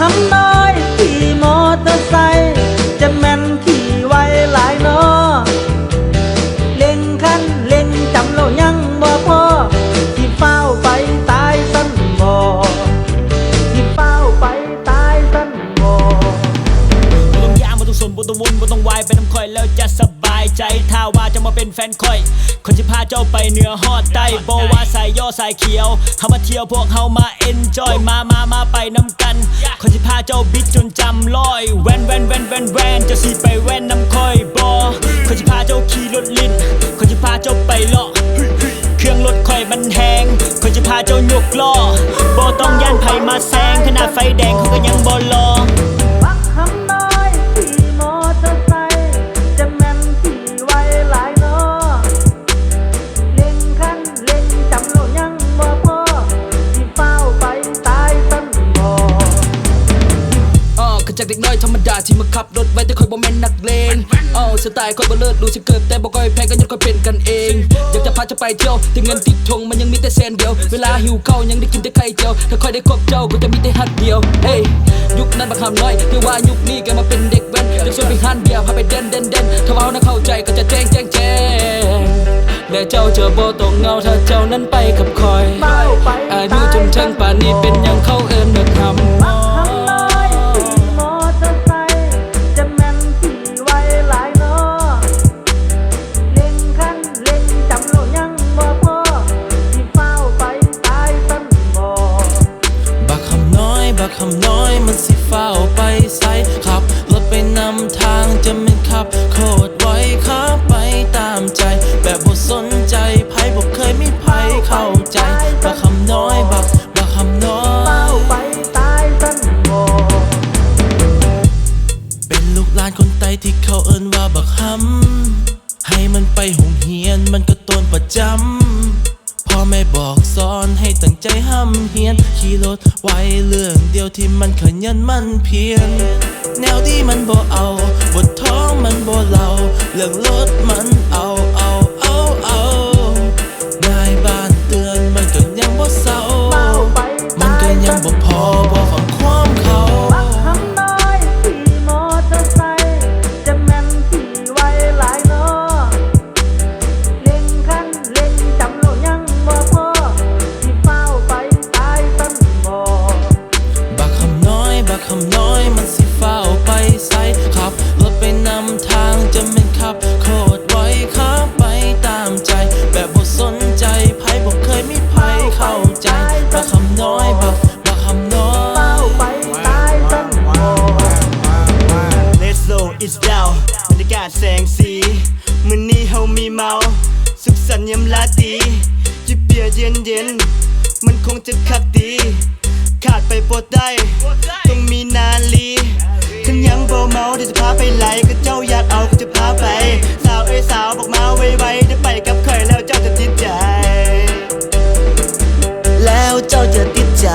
คำน้อยขี่มอเตอร์ไซค์จะแม่นขี่ไว้หลายน้อเล็งคันเล็งจำเรายังบ่พอที่เฝ้าไปตายสั้นบ่ที่เฝ้าไปตายสั้นบ่บ่ต้องย่างบ่ต้องสนบ่ต้องวนบ่ต้องวายไปน้ำข่อยแล้วจะสบายใจถ้าว่าจะมาเป็นแฟนข่อยคนที่พาเจ้าไปเหนือฮอดใต้บ่ว่าสายย่อสายเขียวเฮามาเที่ยวพวกเฮามาเอนจอยมาไปน้ำกันคนที่พาเจ้าบิดจนจำลอยแวนจะสิไปแวนน้ำข่อยบ่คนที่พาเจ้าขี่รถลิ้นคนที่พาเจ้าไปเลาะเครื่องรถข่อยมันแหงคนที่พาเจ้ายกล้อบ่ต้องย่านไผมาแซงขนาดไฟแดงเขาก็ยังบ่รอบักคำน้อยขี่มอเตอร์ไซค์จะแม่นขี่ไว้หลายน้อเล็งคันเล็งจำเรายังบ่พอที่เฝ้าไปตายสั้นบ่ก็จากเด็กน้อยธรรมดาที่มาขับรถไว้แต่คอยบ่แม่นนักเลงสไตล์คอยบ่เลิศดูสิเกิดแต่บ่ค่อยแพ้กันยศคอยเป็นกันเองอยากจะพาเจ้าไปเที่ยวแต่เงินติดทงมันยังมีแต่แสนเดียวเวลาหิวข้าวยังได้กินแต่ไข่เจียวถ้าคอยได้คบเจ้าก็จะมีแต่ฮักเดียวเฮ้ยยุคนั้นบักคำน้อยแต่ว่ายุคนี้ก็มาเป็นเด็กแว้นจะชวนไปหันเบียร์พาไปเด่นถ้าว่าน่าเข้าใจก็จะแจ้งและเจ้าจะบ่ต้องเหงาถ้าเจ้านั้นไปกับคอยอายุจนถึงป่านนี้เป็นยังเขาเอิ้นบักคำคำน้อยมันสิเฝ้าไปไสขับรถไปนำทางจะไม่ขับโคตรไว้ขับไปตามใจแบบบ่สนใจไผบ่เคยมีไผเข้าใจบักคำน้อยบักคำน้อยเฝ้าไปตายสั้นบ่เป็นลูกหลานคนไต้ที่เขาเอิ้นว่าบักคำให้มันไปโรงเรียนมันก็ตนประจำพ่อแม่บอกสอนให้ตั้งใจห้ำเฮียนขี่รถไว้เรื่องเดียวที่มันขยันมันเพียรแนวที่มันบ่เอาบทท้องมันบ่เล่าเรื่องรถมันเอานายบ้านเตือนมันก็ยังบ่เศร้ามันก็ยังบ่พอบ่ฟังความเขาคำน้อยมันสิเฝ้าไปไสขับรถไปนำทางจะไม่ขับโคตรไว้ขับไปตามใจแบบบ่สนใจไผบ่เคยมีไผเข้าใจบักคำน้อยบักคำน้อยเฝ้าไปตายตั้งบ่ Let's slow it down บรรยากาศแสงสีมื้อนี้เฮามีเมาสุขสันต์ยามลาตรีจิบเบียร์เย็นมันคงจะคักดีขาดไปบ่ได้ต้องมีนาลีคันยังบ่เมาเดี๋ยวจะพาไปไหลก็เจ้าอยากเอาก็จะพาไปสาวเอ้ยสาวบอกมาไวๆได้ไปกับข่อยแล้วเจ้าจะติดใจแล้วเจ้าจะติดใจ